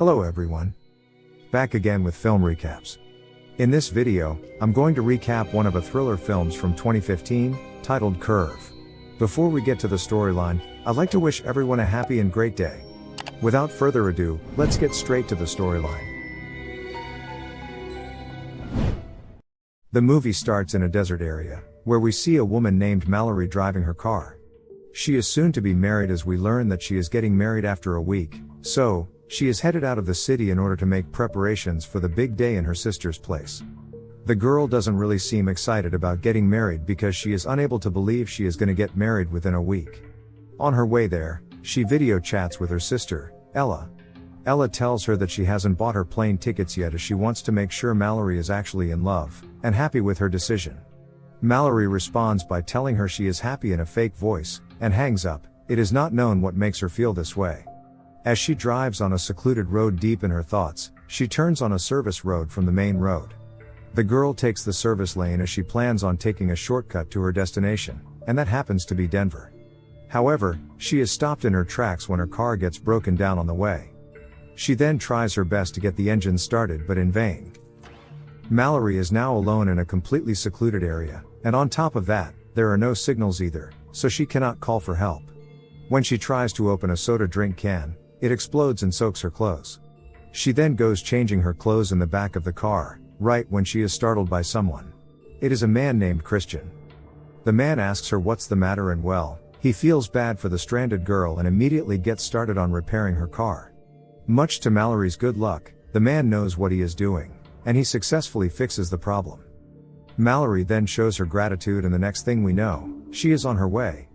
Hello everyone. Back again with film recaps. In this video, I'm going to recap one of a thriller films from 2015, titled Curve. Before we get to the storyline, I'd like to wish everyone a happy and great day. Without further ado, let's get straight to the storyline. The movie starts in a desert area, where we see a woman named Mallory driving her car. She is soon to be married as we learn that she is getting married after a week, so she is headed out of the city in order to make preparations for the big day in her sister's place. The girl doesn't really seem excited about getting married because she is unable to believe she is going to get married within a week. On her way there, she video chats with her sister, Ella. Ella tells her that she hasn't bought her plane tickets yet as she wants to make sure Mallory is actually in love, and happy with her decision. Mallory responds by telling her she is happy in a fake voice, and hangs up. It is not known what makes her feel this way. As she drives on a secluded road deep in her thoughts, she turns on a service road from the main road. The girl takes the service lane as she plans on taking a shortcut to her destination, and that happens to be Denver. However, she is stopped in her tracks when her car gets broken down on the way. She then tries her best to get the engine started but in vain. Mallory is now alone in a completely secluded area, and on top of that, there are no signals either, so she cannot call for help. When she tries to open a soda drink can, it explodes and soaks her clothes. She then goes changing her clothes in the back of the car, right when she is startled by someone. It is a man named Christian. The man asks her what's the matter and he feels bad for the stranded girl and immediately gets started on repairing her car. Much to Mallory's good luck, the man knows what he is doing, and he successfully fixes the problem. Mallory then shows her gratitude and the next thing we know, she is on her way.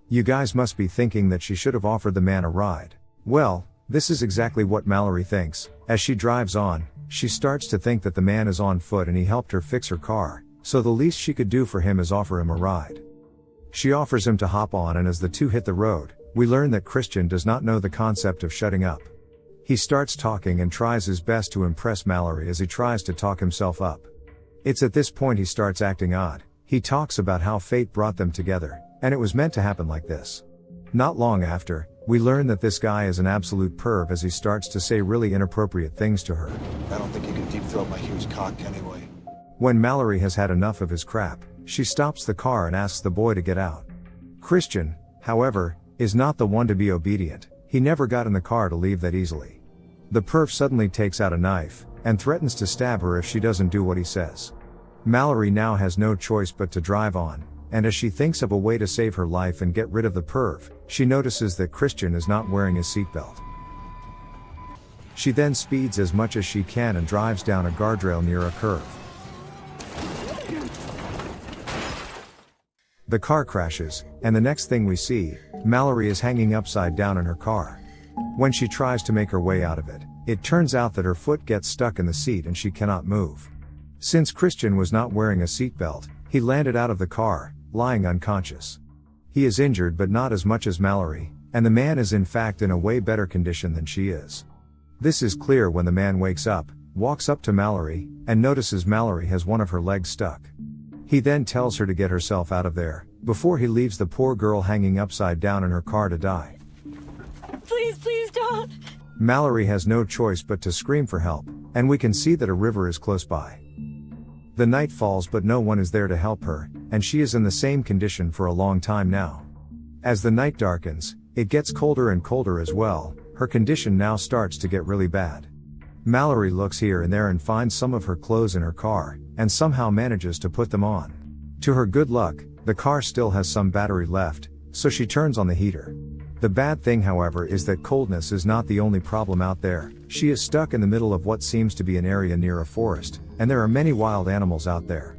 You guys must be thinking that she should have offered the man a ride. Well, this is exactly what Mallory thinks. As she drives on, she starts to think that the man is on foot and he helped her fix her car, so the least she could do for him is offer him a ride. She offers him to hop on, and as the two hit the road, we learn that Christian does not know the concept of shutting up. He starts talking and tries his best to impress Mallory as he tries to talk himself up. It's at this point he starts acting odd. He talks about how fate brought them together, and it was meant to happen like this. Not long after, we learn that this guy is an absolute perv as he starts to say really inappropriate things to her. I don't think you can deep throat my huge cock anyway. When Mallory has had enough of his crap, she stops the car and asks the boy to get out. Christian, however, is not the one to be obedient. He never got in the car to leave that easily. The perv suddenly takes out a knife, and threatens to stab her if she doesn't do what he says. Mallory now has no choice but to drive on, and as she thinks of a way to save her life and get rid of the perv, she notices that Christian is not wearing his seatbelt. She then speeds as much as she can and drives down a guardrail near a curve. The car crashes, and the next thing we see, Mallory is hanging upside down in her car. When she tries to make her way out of it, it turns out that her foot gets stuck in the seat and she cannot move. Since Christian was not wearing a seatbelt, he landed out of the car, lying unconscious. He is injured but not as much as Mallory, and the man is in fact in a way better condition than she is. This is clear when the man wakes up, walks up to Mallory, and notices Mallory has one of her legs stuck. He then tells her to get herself out of there, before he leaves the poor girl hanging upside down in her car to die. Please don't. Mallory has no choice but to scream for help, and we can see that a river is close by. The night falls but no one is there to help her, and she is in the same condition for a long time now. As the night darkens, it gets colder and colder as well. Her condition now starts to get really bad. Mallory looks here and there and finds some of her clothes in her car, and somehow manages to put them on. To her good luck, the car still has some battery left, so she turns on the heater. The bad thing, however, is that coldness is not the only problem out there. She is stuck in the middle of what seems to be an area near a forest, and there are many wild animals out there.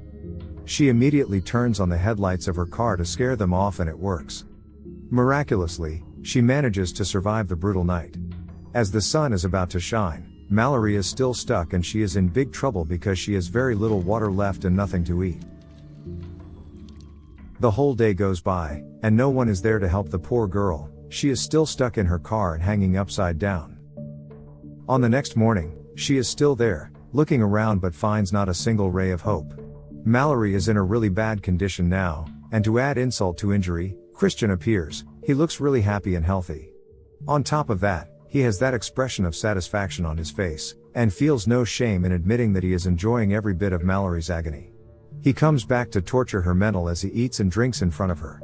She immediately turns on the headlights of her car to scare them off, and it works. Miraculously, she manages to survive the brutal night. As the sun is about to shine, Mallory is still stuck and she is in big trouble because she has very little water left and nothing to eat. The whole day goes by, and no one is there to help the poor girl. She is still stuck in her car and hanging upside down. On the next morning, she is still there, looking around but finds not a single ray of hope. Mallory is in a really bad condition now, and to add insult to injury, Christian appears. He looks really happy and healthy. On top of that, he has that expression of satisfaction on his face, and feels no shame in admitting that he is enjoying every bit of Mallory's agony. He comes back to torture her mental as he eats and drinks in front of her.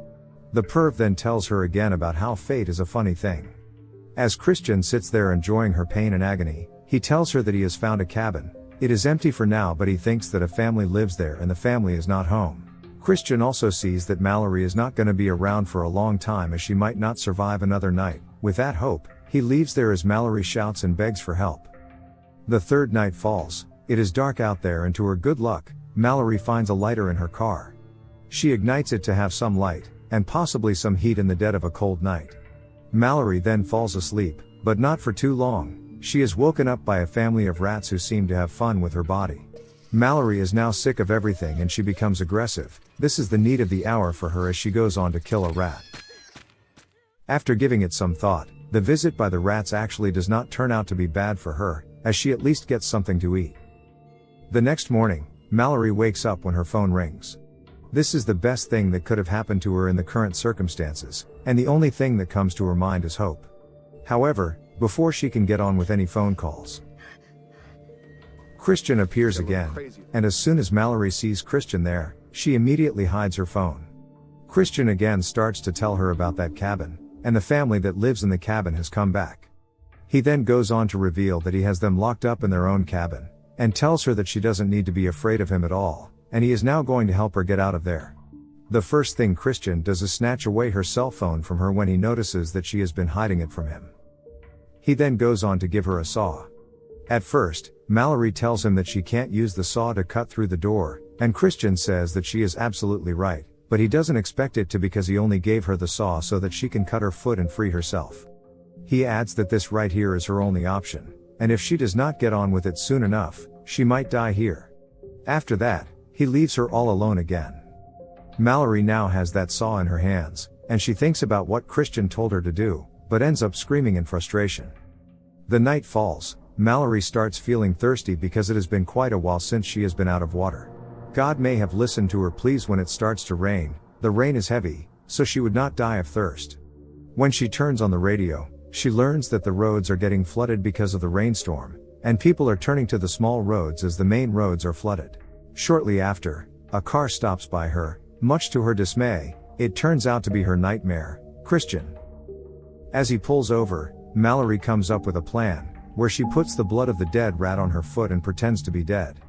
The perv then tells her again about how fate is a funny thing. As Christian sits there enjoying her pain and agony, he tells her that he has found a cabin. It is empty for now, but he thinks that a family lives there and the family is not home. Christian also sees that Mallory is not going to be around for a long time as she might not survive another night. With that hope, he leaves there as Mallory shouts and begs for help. The third night falls. It is dark out there, and to her good luck, Mallory finds a lighter in her car. She ignites it to have some light, and possibly some heat in the dead of a cold night. Mallory then falls asleep, but not for too long. She is woken up by a family of rats who seem to have fun with her body. Mallory is now sick of everything and she becomes aggressive. This is the need of the hour for her as she goes on to kill a rat. After giving it some thought, the visit by the rats actually does not turn out to be bad for her, as she at least gets something to eat. The next morning, Mallory wakes up when her phone rings. This is the best thing that could have happened to her in the current circumstances, and the only thing that comes to her mind is hope. However, before she can get on with any phone calls, Christian appears again, and as soon as Mallory sees Christian there, she immediately hides her phone. Christian again starts to tell her about that cabin, and the family that lives in the cabin has come back. He then goes on to reveal that he has them locked up in their own cabin, and tells her that she doesn't need to be afraid of him at all, and he is now going to help her get out of there. The first thing Christian does is snatch away her cell phone from her when he notices that she has been hiding it from him. He then goes on to give her a saw. At first, Mallory tells him that she can't use the saw to cut through the door, and Christian says that she is absolutely right, but he doesn't expect it to because he only gave her the saw so that she can cut her foot and free herself. He adds that this right here is her only option, and if she does not get on with it soon enough, she might die here. After that, he leaves her all alone again. Mallory now has that saw in her hands, and she thinks about what Christian told her to do, but ends up screaming in frustration. The night falls. Mallory starts feeling thirsty because it has been quite a while since she has been out of water. God may have listened to her pleas when it starts to rain. The rain is heavy, so she would not die of thirst. When she turns on the radio, she learns that the roads are getting flooded because of the rainstorm, and people are turning to the small roads as the main roads are flooded. Shortly after, a car stops by her. Much to her dismay, it turns out to be her nightmare, Christian. As he pulls over, Mallory comes up with a plan, where she puts the blood of the dead rat on her foot and pretends to be dead.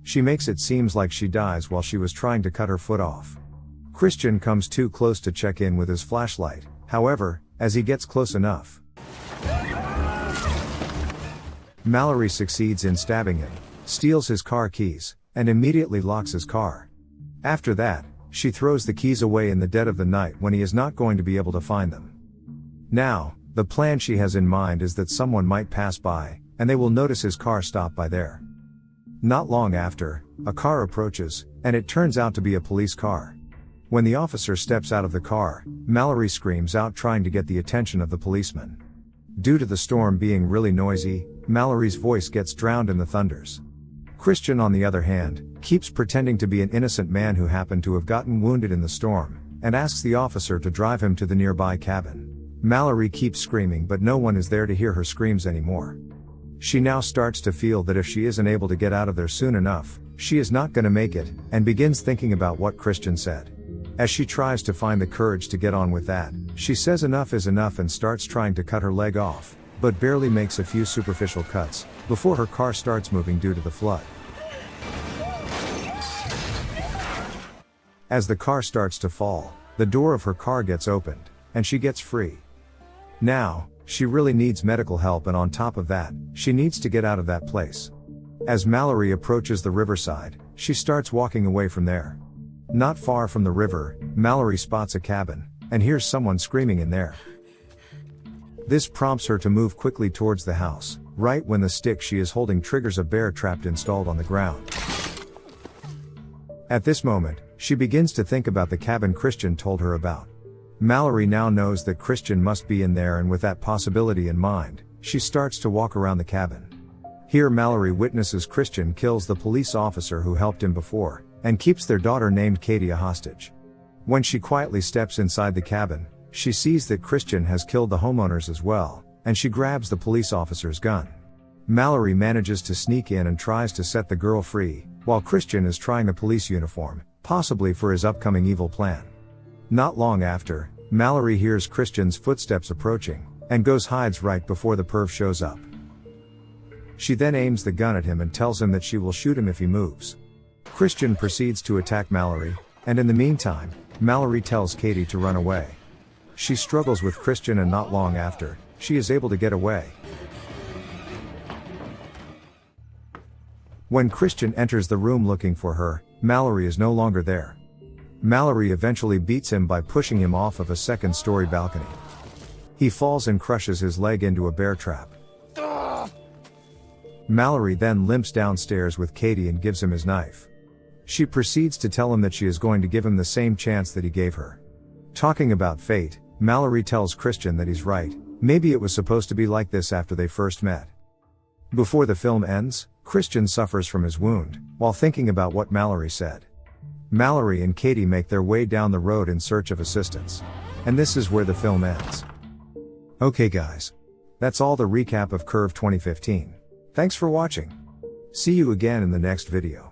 She makes it seems like she dies while she was trying to cut her foot off. Christian comes too close to check in with his flashlight. However, as he gets close enough, Mallory succeeds in stabbing him, steals his car keys, and immediately locks his car. After that, she throws the keys away in the dead of the night when he is not going to be able to find them. Now, the plan she has in mind is that someone might pass by, and they will notice his car stop by there. Not long after, a car approaches, and it turns out to be a police car. When the officer steps out of the car, Mallory screams out trying to get the attention of the policeman. Due to the storm being really noisy, Mallory's voice gets drowned in the thunders. Christian, on the other hand, keeps pretending to be an innocent man who happened to have gotten wounded in the storm, and asks the officer to drive him to the nearby cabin. Mallory keeps screaming, but no one is there to hear her screams anymore. She now starts to feel that if she isn't able to get out of there soon enough, she is not going to make it, and begins thinking about what Christian said. As she tries to find the courage to get on with that, she says enough is enough and starts trying to cut her leg off, but barely makes a few superficial cuts, before her car starts moving due to the flood. As the car starts to fall, the door of her car gets opened, and she gets free. Now, she really needs medical help, and on top of that, she needs to get out of that place. As Mallory approaches the riverside, she starts walking away from there. Not far from the river, Mallory spots a cabin, and hears someone screaming in there. This prompts her to move quickly towards the house. Right when the stick she is holding triggers a bear trap installed on the ground. At this moment, she begins to think about the cabin Christian told her about. Mallory now knows that Christian must be in there, and with that possibility in mind, she starts to walk around the cabin. Here Mallory witnesses Christian kills the police officer who helped him before, and keeps their daughter named Katie a hostage. When she quietly steps inside the cabin, she sees that Christian has killed the homeowners as well, and she grabs the police officer's gun. Mallory manages to sneak in and tries to set the girl free, while Christian is trying the police uniform, possibly for his upcoming evil plan. Not long after, Mallory hears Christian's footsteps approaching, and goes hides right before the perv shows up. She then aims the gun at him and tells him that she will shoot him if he moves. Christian proceeds to attack Mallory, and in the meantime, Mallory tells Katie to run away. She struggles with Christian, and not long after, she is able to get away. When Christian enters the room looking for her, Mallory is no longer there. Mallory eventually beats him by pushing him off of a second-story balcony. He falls and crushes his leg into a bear trap. Mallory then limps downstairs with Katie and gives him his knife. She proceeds to tell him that she is going to give him the same chance that he gave her. Talking about fate, Mallory tells Christian that he's right, maybe it was supposed to be like this after they first met. Before the film ends, Christian suffers from his wound, while thinking about what Mallory said. Mallory and Katie make their way down the road in search of assistance. And this is where the film ends. Okay guys. That's all the recap of Curve 2015. Thanks for watching. See you again in the next video.